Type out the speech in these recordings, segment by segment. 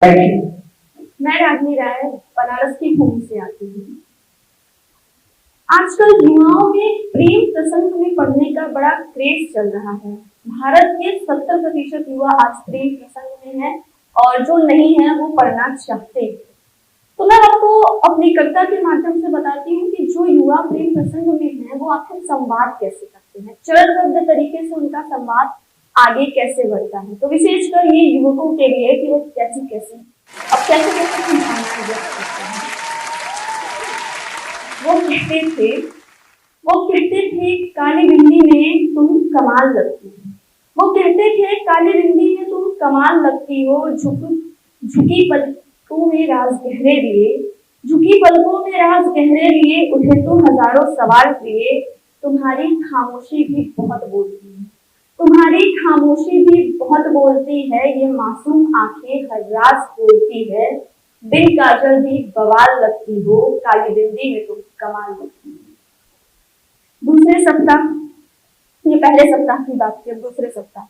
मैं रागनी राय बनारस की भूमि से आती हूँ। आजकल युवाओं में प्रेम प्रसंग में पढ़ने का बड़ा क्रेज चल रहा है। भारत के 70% युवा आज प्रेम प्रसंग में है और जो नहीं है वो पढ़ना चाहते हैं। तो मैं आपको अपनी कविता के माध्यम से बताती हूँ कि जो युवा प्रेम प्रसंग में है वो आखिर संवाद कैसे करते हैं, चरणबद्ध तरीके से उनका संवाद आगे कैसे बढ़ता है। तो विशेषकर ये युवकों के लिए कि वो कैसे कैसे भावनाएं व्यक्त करते हैं। वो कहते थे काली बिंदी में तुम कमाल लगती हो। वो कहते थे काली बिंदी में तुम कमाल लगती हो। झुकी पलकों में राज गहरे लिए, झुकी पलकों में राज गहरे लिए, उठे तो हजारों सवाल लिए। तुम्हारी खामोशी भी बहुत बोलती है, तुम्हारी खामोशी भी बहुत बोलती है। ये मासूम आंखें हर राज खोलती है। बिन काजल भी बवाल लगती हो, काली बिंदी में तुम कमाल लगती हो। दूसरे सप्ताह, ये पहले सप्ताह की बात थी, दूसरे सप्ताह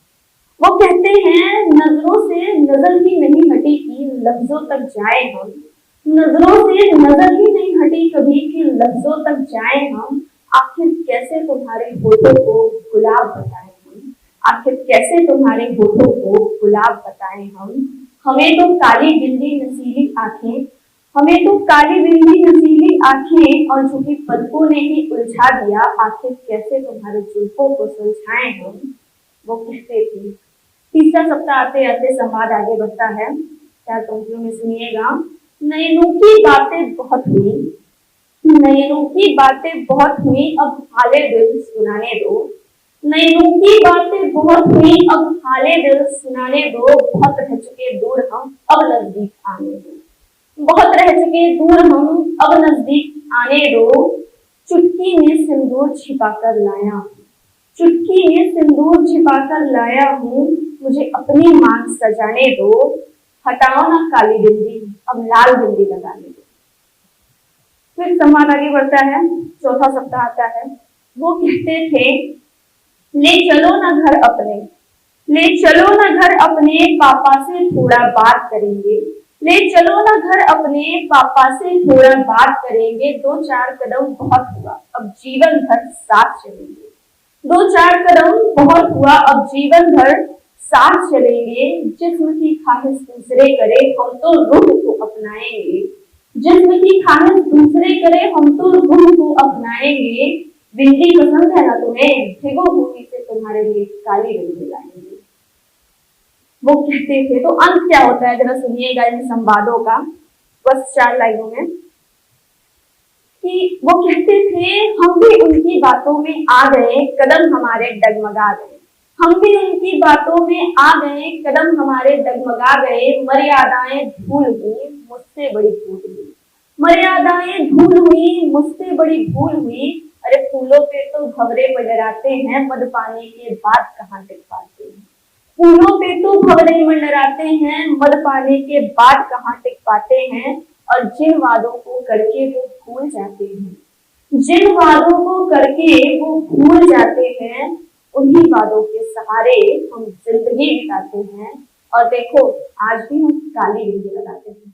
वो कहते हैं नजरों से नजर ही नहीं हटी कि लफ्जों तक जाए हम। नजरों से नजर ही नहीं हटी कभी कि लफ्जों तक जाए हम। आखिर कैसे तुम्हारे होठों को गुलाब बताएं हम, आखिर कैसे तुम्हारे होठों को गुलाब बताएं हम। हमें तो काली बिंदी नसीली आंखें, हमें तो काली बिंदी नसीली आंखें और झुकी पलकों ने ही उलझा दिया। आखिर कैसे तुम्हारे जुल्फों को सुलझाएं हम, वो कहते थे। तीसरा सप्ताह आते आते संवाद आगे बढ़ता है। चार पंक्तियों में सुनिएगा। नयनों की बातें बहुत हुई, नयनों की बातें बहुत हुई, अब हाले दिल सुनाने दो। नयनों की बातें बहुत हुई, अब हाले दिल सुनाने दो। बहुत रह चुके दूर हम, अब नजदीक आने दो। बहुत रह चुके दूर हम, अब नजदीक आने दो। चुटकी में सिंदूर छिपाकर लाया हूँ, चुटकी में सिंदूर छिपाकर लाया हूँ। मुझे अपनी मांग सजाने दो। हटाओ ना काली बिंदी, अब लाल बिंदी लगाने दो। फिर संवाद आगे बढ़ता है। चौथा सप्ताह आता है। वो कहते थे ले चलो ना घर अपने, ले चलो ना घर अपने, पापा से थोड़ा बात करेंगे। ले चलो ना घर अपने, पापा से थोड़ा बात करेंगे। दो चार कदम बहुत हुआ, अब जीवन भर साथ चलेंगे। दो चार कदम बहुत हुआ, अब जीवन भर साथ चलेंगे। जिस्म की ख्वाहिश दूसरे करे, हम तो रूह को अपनाएंगे। जिस्म की ख्वाहिश दूसरे करे, हम तो रूह को अपनाएंगे। बिंदी पसंद है ना तुम्हें, भिगो भूमि से तुम्हारे लिए काली बिंदी लाएंगे। वो कहते थे। तो अंत क्या होता है जरा सुनिएगा इन संवादों का, बस 4 लाइनों में। कि वो कहते थे हम भी उनकी बातों में आ गए, कदम हमारे डगमगा गए। हम भी उनकी बातों में आ गए, कदम हमारे डगमगा गए। मर्यादाएं धूल हुई, मुझसे बड़ी भूल हुई। मर्यादाएं धूल हुई, मुझसे बड़ी भूल हुई। अरे फूलों पे तो भंवरे मंडराते हैं, मध पाने के बाद कहाँ टिक पाते हैं। फूलों पे तो भंवरे मंडराते हैं, मध पाने के बाद कहाँ टिक पाते हैं। और जिन वादों को करके वो भूल जाते हैं, जिन वादों को करके वो भूल जाते हैं, उन्हीं वादों के सहारे हम जिंदगी बिताते हैं। और देखो आज भी हम काली बिंदी लगाते हैं।